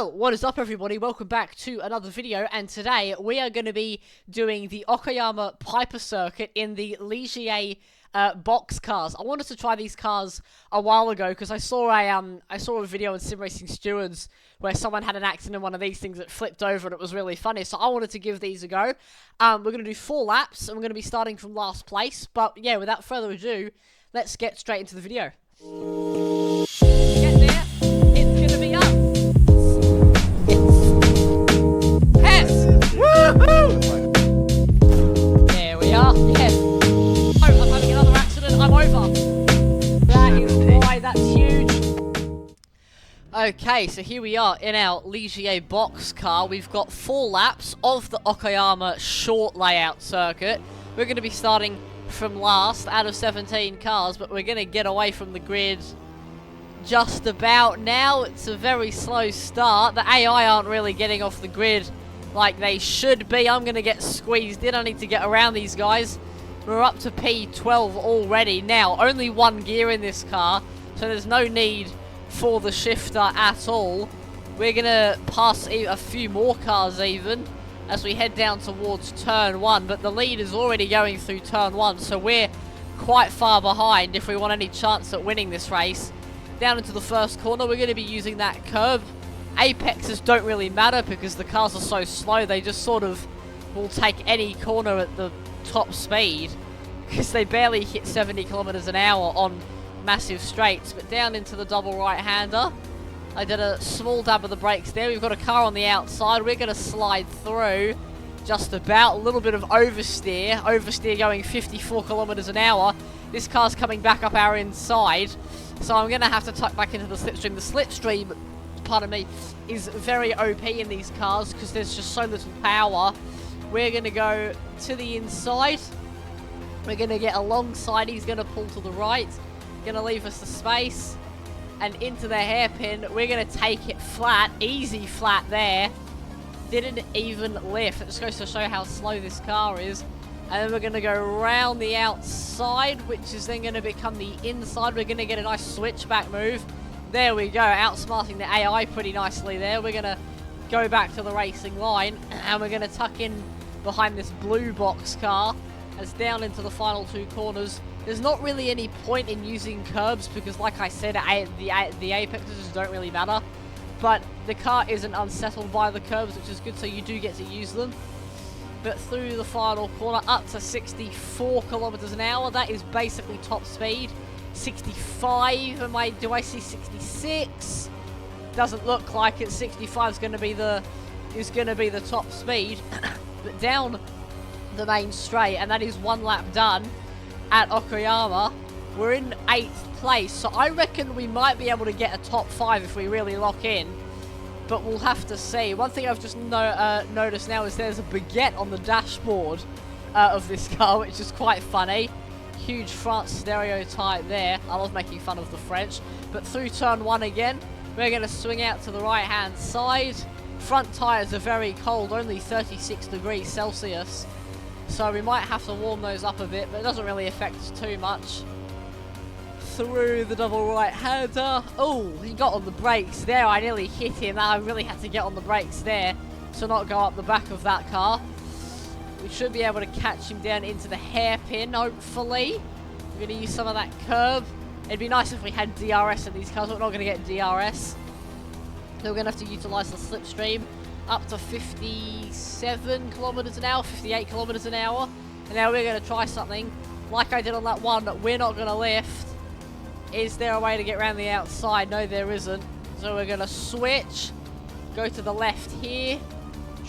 What is up, everybody? Welcome back to another video, and today we are going to be doing the Okayama Piper Circuit in the LazGamez box cars. I wanted to try these cars a while ago because I saw a video on Sim Racing Stewards where someone had an accident in one of these things that flipped over, and it was really funny. So I wanted to give these a go. We're going to do 4 laps, and we're going to be starting from last place. But yeah, without further ado, let's get straight into the video. Get there. It's going to be up. There we are, yes. Oh, I'm having another accident, I'm over. That is why, that's huge. Okay, so here we are in our LazGamez box car. We've got 4 laps of the Okayama short layout circuit. We're going to be starting from last out of 17 cars, but we're going to get away from the grid just about now. It's a very slow start. The AI aren't really getting off the grid like they should be. I'm going to get squeezed in. I need to get around these guys. We're up to P12 already. Now, only 1 gear in this car, so there's no need for the shifter at all. We're going to pass a few more cars even as we head down towards turn 1, but the lead is already going through turn 1, so we're quite far behind if we want any chance at winning this race. Down into the first corner, we're going to be using that curb. Apexes don't really matter because the cars are so slow, they just sort of will take any corner at the top speed because they barely hit 70 kilometers an hour on massive straights. But down into the double right-hander, I did a small dab of the brakes there. We've got a car on the outside. We're going to slide through just about. A little bit of oversteer going 54 kilometers an hour. This car's coming back up our inside, so I'm going to have to tuck back into the slipstream. The slipstream, pardon me, is very OP in these cars because there's just so little power. We're going to go to the inside. We're going to get alongside. He's going to pull to the right. Going to leave us the space. And into the hairpin. We're going to take it flat. Easy flat there. Didn't even lift. It just goes to show how slow this car is. And then we're going to go around the outside, which is then going to become the inside. We're going to get a nice switchback move. There we go, outsmarting the AI pretty nicely there. We're going to go back to the racing line, and we're going to tuck in behind this blue box car as down into the final 2 corners. There's not really any point in using curbs because, like I said, the apexes just don't really matter. But the car isn't unsettled by the curbs, which is good, so you do get to use them. But through the final corner, up to 64 kilometers an hour, that is basically top speed. 65, do I see 66? Doesn't look like it. 65 is going to be the top speed. But down the main straight, and that is 1 lap done at Okayama. We're in 8th place, so I reckon we might be able to get a top 5 if we really lock in, but we'll have to see. One thing I've just noticed now is there's a baguette on the dashboard of this car, which is quite funny. Huge France stereotype there. I love making fun of the French. But through turn 1 again, we're going to swing out to the right-hand side. Front tyres are very cold, only 36 degrees Celsius. So we might have to warm those up a bit, but it doesn't really affect us too much. Through the double right-hander. Oh, he got on the brakes there. I nearly hit him. I really had to get on the brakes there to not go up the back of that car. We should be able to catch him down into the hairpin, hopefully. We're going to use some of that curb. It'd be nice if we had DRS in these cars, but we're not going to get DRS. So we're going to have to utilise the slipstream up to 57 kilometers an hour, 58 kilometers an hour. And now we're going to try something like I did on that one that we're not going to lift. Is there a way to get around the outside? No, there isn't. So we're going to switch, go to the left here.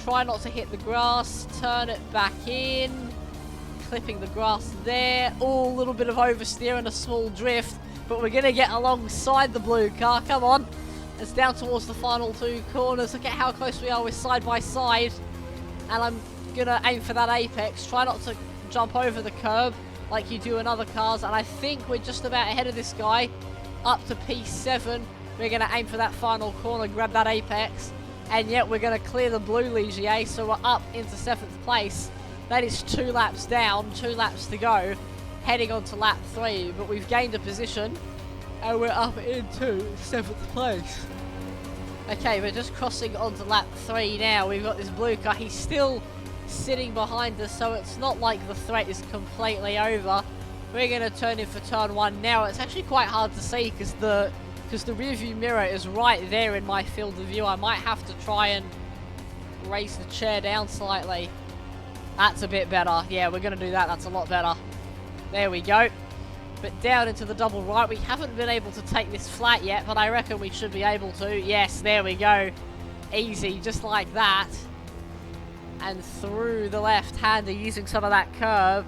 Try not to hit the grass, turn it back in, clipping the grass there. Oh, a little bit of oversteer and a small drift, but we're going to get alongside the blue car. Come on. It's down towards the final 2 corners. Look at how close we are. We're side by side. And I'm going to aim for that apex. Try not to jump over the curb like you do in other cars. And I think we're just about ahead of this guy. Up to P7. We're going to aim for that final corner, grab that apex. And yet we're going to clear the blue LazGamez, so we're up into 7th place. That is 2 laps down, 2 laps to go, heading on to lap 3. But we've gained a position, and we're up into 7th place. Okay, we're just crossing onto lap 3 now. We've got this blue car. He's still sitting behind us, so it's not like the threat is completely over. We're going to turn in for turn 1 now. It's actually quite hard to see because the rear view mirror is right there in my field of view. I might have to try and raise the chair down slightly. That's a bit better. Yeah, we're going to do that. That's a lot better. There we go. But down into the double right. We haven't been able to take this flat yet, but I reckon we should be able to. Yes, there we go. Easy, just like that. And through the left-hander using some of that curb.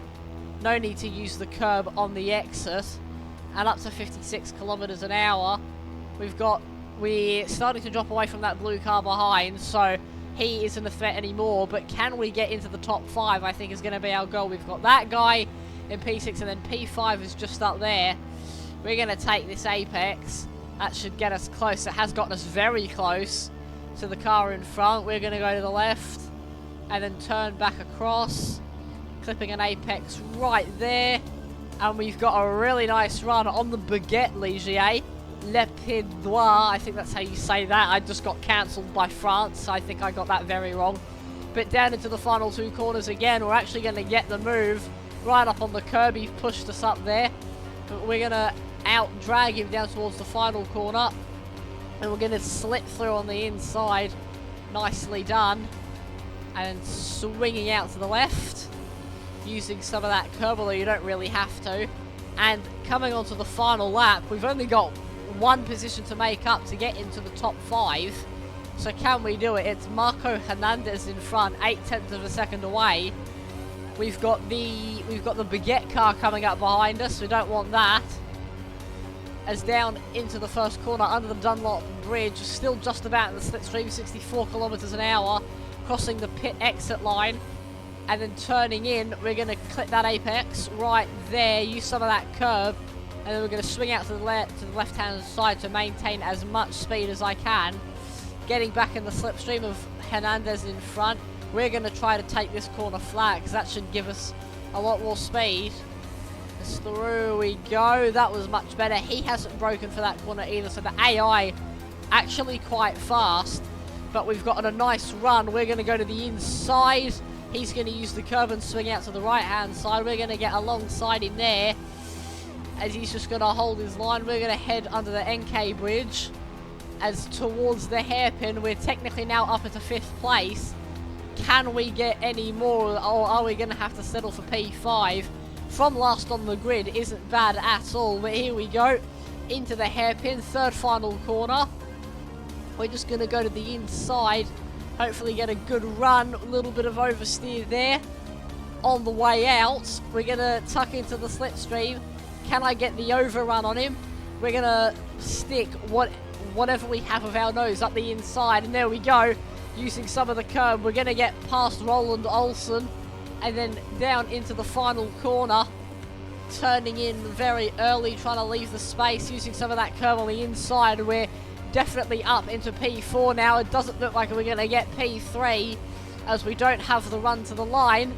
No need to use the curb on the exit. And up to 56 kilometers an hour. We're starting to drop away from that blue car behind, so he isn't a threat anymore. But can we get into the top 5, I think is going to be our goal. We've got that guy in P6, and then P5 is just up there. We're going to take this apex. That should get us close. It has gotten us very close to the car in front. We're going to go to the left and then turn back across, clipping an apex right there. And we've got a really nice run on the Baguette Ligier. Le Pied Noir, I think that's how you say that. I just got cancelled by France. I think I got that very wrong. But down into the final 2 corners again. We're actually going to get the move right up on the curb. He pushed us up there. But we're going to out-drag him down towards the final corner. And we're going to slip through on the inside. Nicely done. And swinging out to the left. Using some of that curb, although you don't really have to. And coming onto the final lap, we've only got 1 position to make up to get into the top 5. So can we do it? It's Marco Hernandez in front, 0.8 of a second away. We've got the Baguette car coming up behind us. We don't want that. As down into the first corner under the Dunlop Bridge, still just about in the slipstream, 64 kilometers an hour, crossing the pit exit line. And then turning in, we're going to clip that apex right there, use some of that curb, and then we're going to swing out to the left-hand side to maintain as much speed as I can. Getting back in the slipstream of Hernandez in front, we're going to try to take this corner flat, because that should give us a lot more speed. As through we go, that was much better. He hasn't broken for that corner either, so the AI actually quite fast, but we've got a nice run. We're going to go to the inside. He's going to use the curb and swing out to the right-hand side. We're going to get alongside him there. As he's just going to hold his line. We're going to head under the NK bridge. As towards the hairpin, we're technically now up into 5th place. Can we get any more, or are we going to have to settle for P5? From last on the grid isn't bad at all. But here we go. Into the hairpin. 3rd final corner. We're just going to go to the inside. Hopefully get a good run, a little bit of oversteer there. On the way out, we're going to tuck into the slipstream. Can I get the overrun on him? We're going to stick whatever we have of our nose up the inside. And there we go, using some of the curb. We're going to get past Roland Olsen. And then down into the final corner. Turning in very early, trying to leave the space, using some of that curb on the inside. We're definitely up into P4 now. It doesn't look like we're going to get P3 as we don't have the run to the line.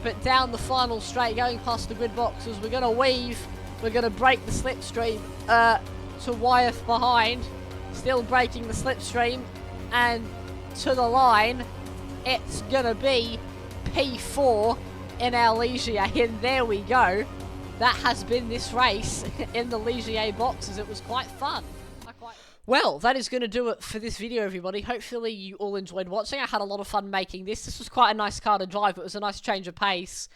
But down the final straight, going past the grid boxes, we're going to weave. We're going to break the slipstream to Wyeth behind. Still breaking the slipstream. And to the line, it's going to be P4 in our Ligier. And there we go. That has been this race in the Ligier boxes. It was quite fun. Well, that is going to do it for this video, everybody. Hopefully you all enjoyed watching. I had a lot of fun making this. This was quite a nice car to drive. It was a nice change of pace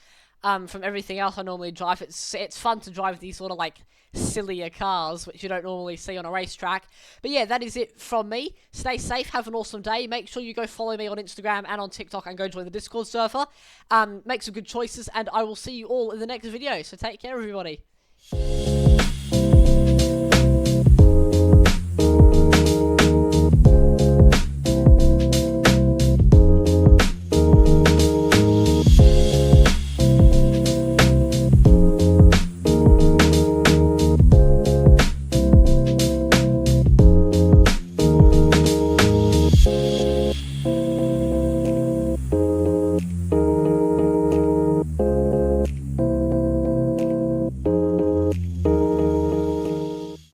from everything else I normally drive. It's fun to drive these sort of like sillier cars, which you don't normally see on a racetrack. But yeah, that is it from me. Stay safe. Have an awesome day. Make sure you go follow me on Instagram and on TikTok and go join the Discord server. Make some good choices, and I will see you all in the next video. So take care, everybody.